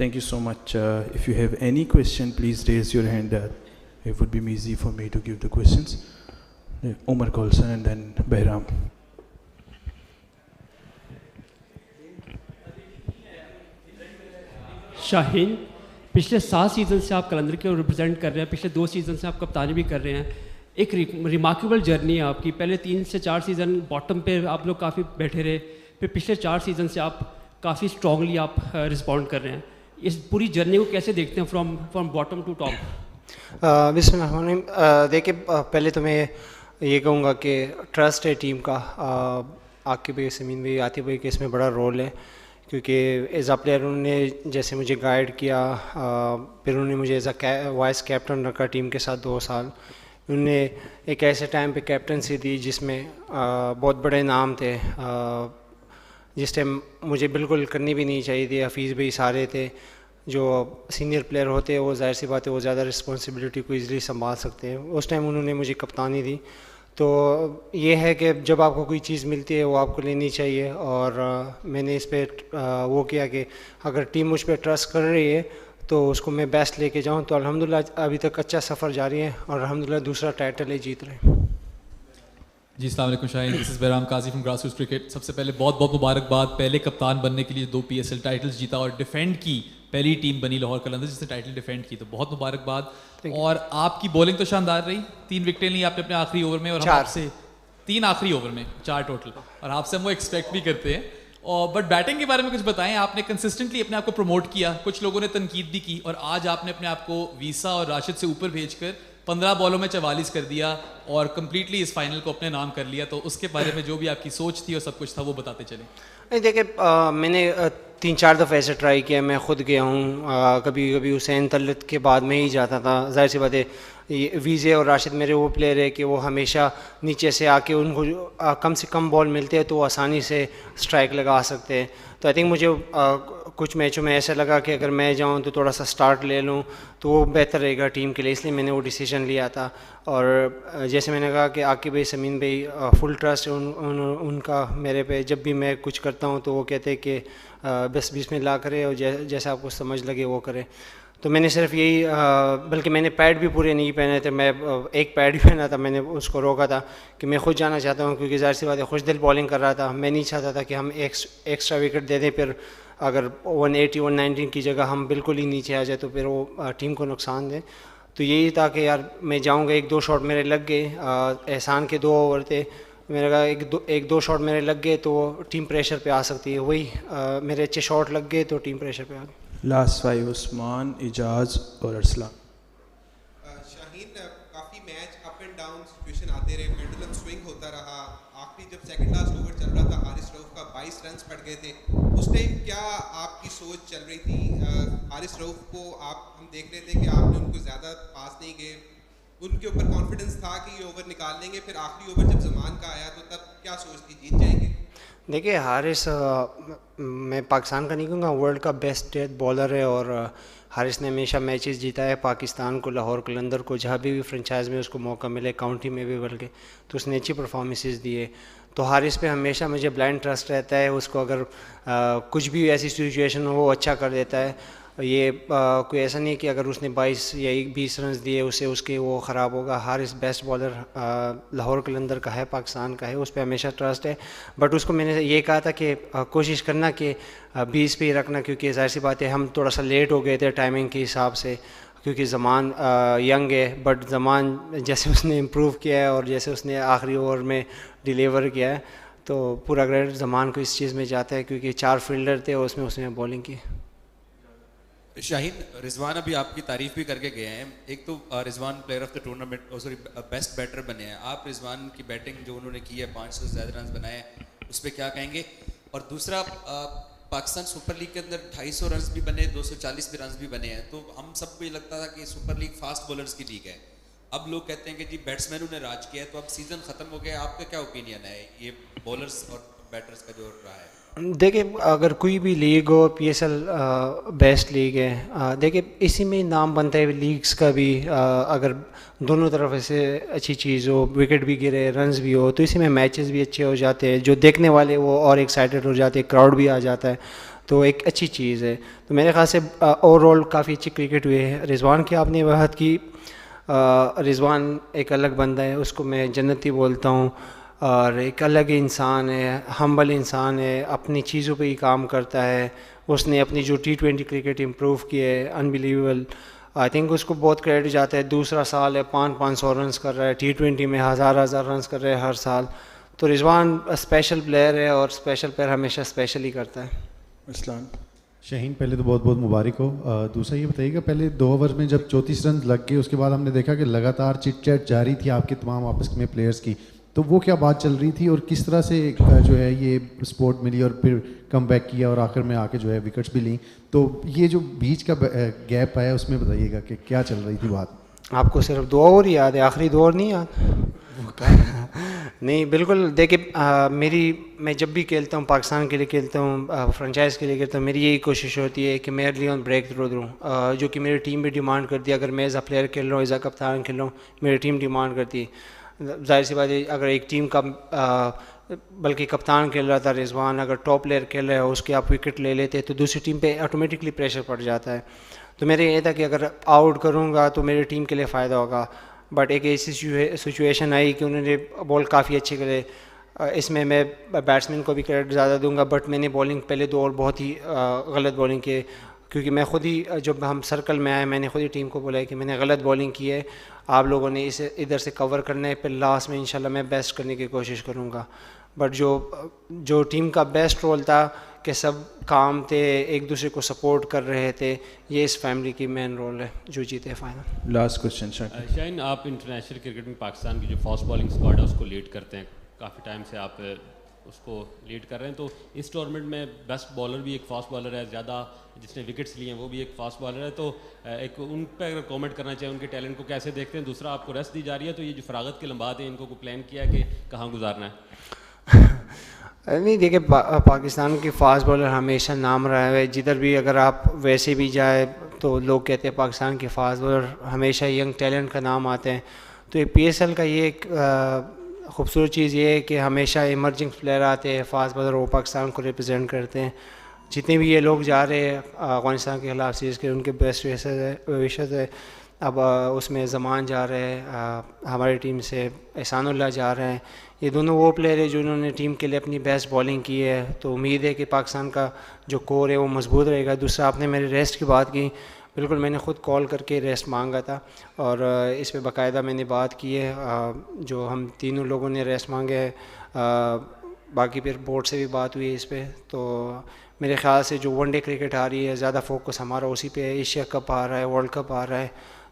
Thank you so much. If you have any question, please raise your hand. It would be easy for me to give the questions. Omar Colson and then Behram. شاہین، پچھلے 7 season سے آپ کلندر کو represent کر رہے ہیں، پچھلے 2 season سے آپ کپتانی بھی کر رہے ہیں. ایک ریمارکیبل جرنی ہے آپ کی. پہلے 3 سے 4 سیزن باٹم پہ آپ لوگ کافی بیٹھے رہے، پھر پچھلے 4 سیزن سے آپ کافی اسٹرانگلی آپ رسپونڈ کر رہے ہیں. اس پوری جرنی کو کیسے دیکھتے ہیں فرام باٹم ٹو ٹاپ؟ بسم اللہ الرحمن الرحیم. دیکھیں، پہلے تو میں یہ کہوں گا کہ ٹرسٹ ہے ٹیم کا. عاقب بھائی، سمین بھائی، عاطف بھائی کے اس میں بڑا رول ہے، کیونکہ ایز اے پلیئر انہوں نے جیسے مجھے گائیڈ کیا، پھر انہوں نے مجھے ایز اے وائس کیپٹن رکھا ٹیم کے ساتھ 2 سال. انہوں نے ایک ایسے ٹائم پہ کیپٹنسی دی جس میں بہت بڑے نام تھے، جس ٹائم مجھے بالکل کرنی بھی نہیں چاہیے تھی. حفیظ بھائی سارے تھے، جو سینئر پلیئر ہوتے ہیں وہ ظاہر سی بات ہے وہ زیادہ رسپانسبلٹی کو ایزیلی سنبھال سکتے ہیں. اس ٹائم انہوں نے مجھے کپتانی دی. تو یہ ہے کہ جب آپ کو کوئی چیز ملتی ہے وہ آپ کو لینی چاہیے، اور میں نے اس پہ وہ کیا کہ اگر ٹیم مجھ پہ ٹرسٹ کر رہی ہے تو اس کو میں بیسٹ لے کے جاؤں. تو الحمدللہ ابھی تک اچھا سفر جاری ہے، اور الحمدللہ دوسرا ٹائٹل ہے جیت رہے ہیں. جی السلام علیکم شاہین، دس از بہرام قاضی فرام گراس روٹس کرکٹ. سب سے پہلے بہت بہت مبارکباد، پہلے کپتان بننے کے لیے 2 PSL ٹائٹلز جیتا اور ڈیفینڈ کی، پہلی ٹیم بنی لاہور قلندر جس نے ٹائٹل ڈیفینڈ کی، تو بہت مبارکباد. اور آپ کی بولنگ تو شاندار رہی، 3 وکٹیں لی آپ نے اپنے آخری اوور میں، اور ہم آپ سے 3 آخری اوور میں 4 ٹوٹل، اور آپ سے ہم وہ ایکسپیکٹ بھی کرتے ہیں. اور بٹ بیٹنگ کے بارے میں کچھ بتائیں. آپ نے کنسسٹنٹلی اپنے آپ کو پروموٹ کیا، کچھ لوگوں نے تنقید بھی کی، اور آج آپ نے اپنے آپ کو ویسا اور راشد سے اوپر بھیج کر 15 بالوں میں 44 کر دیا اور کمپلیٹلی اس فائنل کو اپنے نام کر لیا. تو اس کے بارے میں جو بھی آپ کی سوچ تھی اور سب کچھ تھا وہ بتاتے چلیں. نہیں دیکھیں، میں نے 3-4 دفعہ ایسے ٹرائی کیا. میں خود گیا ہوں، کبھی کبھی حسین طلعت کے بعد میں ہی جاتا تھا. ظاہر سی بات ہے ویزے اور راشد میرے وہ پلیئر ہے کہ وہ ہمیشہ نیچے سے آ کے ان کو کم سے کم بال ملتے ہیں تو وہ آسانی سے اسٹرائک لگا سکتے ہیں. تو آئی تھنک مجھے کچھ میچوں میں ایسا لگا کہ اگر میں جاؤں تو تھوڑا سا اسٹارٹ لے لوں تو وہ بہتر رہے گا ٹیم کے لیے، اس لیے میں نے وہ ڈیسیژن لیا تھا. اور جیسے میں نے کہا کہ عاقب بھائی، سمین بھائی، فل ٹرسٹ ہے ان کا میرے پہ. جب بھی میں کچھ کرتا ہوں تو وہ کہتے ہیں کہ بس بسم اللہ کرے اور جیسا آپ کو سمجھ لگے وہ کرے. تو میں نے صرف یہی، بلکہ میں نے پیڈ بھی پورے نہیں پہنے تھے، میں ایک پیڈ ہی پہنا تھا. میں نے اس کو روکا تھا کہ میں خود جانا چاہتا ہوں، کیونکہ ظاہر سی بات ہے خوش دل بالنگ کر رہا تھا. میں نہیں چاہتا تھا کہ ہم ایکسٹرا وکٹ دے دیں، پھر اگر 180 119 کی جگہ ہم بالکل ہی نیچے آ جائے تو پھر وہ ٹیم کو نقصان دے. تو یہی تھا کہ یار میں جاؤں گا. 1-2 شاٹ میرے لگ گئے. احسان کے 2 اوور تھے، میں نے کہا 1-2 شاٹ میرے لگ گئے تو ٹیم پریشر پہ آ سکتی ہے. وہی میرے اچھے شاٹ لگ گئے تو ٹیم پریشر پہ آ گئی. لاسٹ 5 عثمان، اجاز اور ارسلان. شاہین، کافی match up and down situation آتے رہے، پینڈولم سوئنگ ہوتا رہا. آخری جب سیکنڈ لاسٹ اوور چل رہا تھا حارث رؤف کا 22 رنز پڑ گئے تھے، اس ٹائم کیا آپ کی سوچ چل رہی تھی؟ حارث رؤف کو ہم دیکھ رہے تھے کہ آپ نے ان کو زیادہ پاس نہیں گئے، ان کے اوپر کانفیڈنس تھا کہ یہ اوور نکال لیں گے، پھر آخری اوور جب زمان کا آیا تو تب کیا سوچ تھی جیت جائیں گے؟ دیکھیے حارث، میں پاکستان کا نہیں کہوں گا، ورلڈ کا بیسٹ ڈیتھ بالر ہے، اور حارث نے ہمیشہ میچز جیتا ہے پاکستان کو، لاہور قلندر کو، جہاں بھی فرنچائز میں اس کو موقع ملے، کاؤنٹی میں بھی بلکہ، تو اس نے اچھی پرفارمنسز دی ہے. تو حارث پہ ہمیشہ مجھے بلائنڈ ٹرسٹ رہتا ہے. اس کو اگر کچھ بھی ایسی سچویشن ہو وہ اچھا کر دیتا ہے. یہ کوئی ایسا نہیں کہ اگر اس نے 22 یا 20 رنز دیے اس کے وہ خراب ہوگا. حارث بیسٹ بالر لاہور قلندر کا ہے، پاکستان کا ہے، اس پہ ہمیشہ ٹرسٹ ہے. بٹ اس کو میں نے یہ کہا تھا کہ کوشش کرنا کہ 20 پہ ہی رکھنا، کیونکہ ظاہر سی بات ہے ہم تھوڑا سا لیٹ ہو گئے تھے ٹائمنگ کے حساب سے، کیونکہ زمان ینگ ہے. بٹ زمان جیسے اس نے امپروو کیا ہے اور جیسے اس نے آخری اوور میں ڈیلیور کیا ہے تو پورا کریڈٹ زمان کو اس چیز میں جاتا ہے، کیونکہ 4 فیلڈر تھے اور اس میں اس نے بولنگ کی. شاہین، رضوان ابھی آپ کی تعریف بھی کر کے گئے ہیں. ایک تو Rizwan player of the tournament, sorry best batter بنے ہیں. آپ رضوان کی بیٹنگ جو انہوں نے کی ہے، 500 سے زیادہ رنز بنائے ہیں، اس پہ کیا کہیں گے؟ اور دوسرا، پاکستان سپر لیگ کے اندر 250 رنز بھی بنے، 240 بھی رنز بھی بنے ہیں. تو ہم سب کو یہ لگتا تھا کہ سپر لیگ فاسٹ بولرز کی لیگ ہے. اب لوگ کہتے ہیں کہ جی بیٹسمینوں نے راج کیا ہے. تو اب سیزن ختم ہو گیا، آپ کا کیا اوپینین ہے یہ بولرز اور بیٹرز کا جو رہا ہے؟ دیکھیں اگر کوئی بھی لیگ ہو، PSL بیسٹ لیگ ہے. دیکھیں اسی میں نام بنتا ہے لیگس کا بھی. اگر دونوں طرف ایسے اچھی چیز ہو، وکٹ بھی گرے، رنز بھی ہو، تو اسی میں میچز بھی اچھے ہو جاتے ہیں. جو دیکھنے والے وہ اور ایکسائٹیڈ ہو جاتے ہیں، کراؤڈ بھی آ جاتا ہے. تو ایک اچھی چیز ہے. تو میرے خیال سے اوور آل کافی اچھی کرکٹ ہوئی ہے. رضوان کی آپ نے بات کی, رضوان ایک الگ بندہ ہے, اس کو میں جنتی بولتا ہوں, اور ایک الگ انسان ہے, ہمبل انسان ہے, اپنی چیزوں پہ ہی کام کرتا ہے. اس نے اپنی جو T20 کرکٹ امپروو کی ہے, انبیلیویبل. آئی تھنک اس کو بہت کریڈٹ جاتا ہے. دوسرا سال ہے 500 رنز کر رہا ہے, T20 میں 1000 رنز کر رہے ہیں ہر سال. تو رضوان اسپیشل پلیئر ہے, اور اسپیشل پلیئر ہمیشہ اسپیشل ہی کرتا ہے. اسلام. شاہین پہلے تو بہت بہت مبارک ہو. دوسرا یہ بتائیے کہ پہلے 2 اوور میں جب 34 رنز لگ گئے, اس کے بعد ہم نے دیکھا کہ لگاتار چٹ چیٹ جاری تھی آپ کے تمام آپس میں پلیئرز کی, تو وہ کیا بات چل رہی تھی اور کس طرح سے جو ہے یہ سپورٹ ملی اور پھر کم بیک کیا اور آخر میں آ کے جو ہے وکٹس بھی لیں؟ تو یہ جو بیچ کا گیپ آیا اس میں بتائیے گا کہ کیا چل رہی تھی بات. آپ کو صرف 2 اوور ہی یاد ہے, آخری 2 اوور نہیں یاد؟ نہیں بالکل. دیکھیے میں جب بھی کھیلتا ہوں, پاکستان کے لیے کھیلتا ہوں, فرنچائز کے لیے کھیلتا ہوں, میری یہی کوشش ہوتی ہے کہ میں ارلی آن بریک تھرو دوں, جو کہ میری ٹیم بھی ڈیمانڈ کرتی ہے. اگر میں ایز اے پلیئر کھیل رہا ہوں, ایز اے کپتان کھیل رہا ہوں, میری ٹیم ڈیمانڈ کرتی ہے. ظاہر سی بات ہے, اگر ایک ٹیم کا بلکہ کپتان کھیل رہا تھا رضوان, اگر ٹاپ پلیئر کھیل رہے ہو, اس کے آپ وکٹ لے لیتے تو دوسری ٹیم پہ آٹومیٹکلی پریشر پڑ جاتا ہے. تو میرے یہ تھا کہ اگر آؤٹ کروں گا تو میری ٹیم کے لیے فائدہ ہوگا. بٹ ایک ایسی سچویشن آئی کہ انہوں نے بال کافی اچھے کرے. اس میں بیٹسمین کو بھی کریڈٹ زیادہ دوں گا, بٹ میں نے بولنگ پہلے 2 اوور بہت ہی غلط بولنگ کی, کیونکہ میں خود ہی جب ہم سرکل میں آئے میں نے خود ہی ٹیم کو بولا ہے کہ میں نے غلط بولنگ کی ہے, آپ لوگوں نے اسے ادھر سے کور کرنا ہے, پھر لاسٹ میں انشاءاللہ میں بیسٹ کرنے کی کوشش کروں گا. بٹ جو ٹیم کا بیسٹ رول تھا کہ سب کام تھے, ایک دوسرے کو سپورٹ کر رہے تھے, یہ اس فیملی کی مین رول ہے جو جیتے فائنل. لاسٹ کوشچن شاہین, آپ انٹرنیشنل کرکٹ میں پاکستان کی جو فاسٹ بالنگ اسکواڈ ہے اس کو لیڈ کرتے ہیں, کافی ٹائم سے آپ اس کو لیڈ کر رہے ہیں. تو اس ٹورنامنٹ میں بیسٹ بالر بھی ایک فاسٹ بالر ہے, زیادہ جس نے وکٹس لیے ہیں وہ بھی ایک فاسٹ بالر ہے. تو ایک ان پہ اگر کامنٹ کرنا چاہیں, ان کے ٹیلنٹ کو کیسے دیکھتے ہیں؟ دوسرا, آپ کو ریسٹ دی جا رہی ہے, تو یہ جو فراغت کے لمحات ہیں ان کو کوئی پلان کیا کہ کہاں گزارنا ہے؟ نہیں دیکھیں, پاکستان کی فاسٹ بالر ہمیشہ نام رہا ہے. جدھر بھی اگر آپ ویسے بھی جائے تو لوگ کہتے ہیں پاکستان کی فاسٹ بالر, ہمیشہ ینگ ٹیلنٹ کا نام آتے ہیں. تو یہ PSL کا یہ ایک خوبصورت چیز یہ ہے کہ ہمیشہ ایمرجنگ پلیئر آتے ہیں فاسٹ بالر, وہ پاکستان کو ریپرزینٹ کرتے ہیں. جتنے بھی یہ لوگ جا رہے ہیں افغانستان کے خلاف سیریز کے, ان کے بیسٹ وشز ہے. اب اس میں زمان جا رہے ہیں ہماری ٹیم سے, احسان اللہ جا رہے ہیں. یہ دونوں وہ پلیئر ہیں جنہوں نے ٹیم کے لیے اپنی بیسٹ بالنگ کی ہے. تو امید ہے کہ پاکستان کا جو کور ہے وہ مضبوط رہے گا. دوسرا, آپ نے میرے ریسٹ کی بات کی, بالکل میں نے خود کال کر کے ریسٹ مانگا تھا, اور اس پہ باقاعدہ میں نے بات کی ہے. جو ہم تینوں لوگوں نے ریسٹ مانگے ہے, باقی پھر بورڈ سے بھی بات ہوئی ہے اس پہ. تو میرے خیال سے جو ون ڈے کرکٹ آ رہی ہے, زیادہ فوکس ہمارا اسی پہ ہے. ایشیا کپ آ رہا ہے, ورلڈ کپ آ رہا ہے,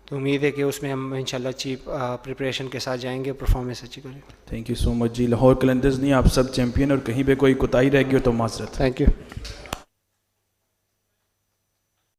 تو امید ہے کہ اس میں ہم انشاءاللہ اچھی پریپریشن کے ساتھ جائیں گے, پرفارمنس اچھی کریں گے. تھینک یو سو مچ جی. لاہور قلندرز نہیں, آپ سب چیمپئن, اور کہیں پہ کوئی کوتاہی رہ گئی ہو تو معذرت. Thank you.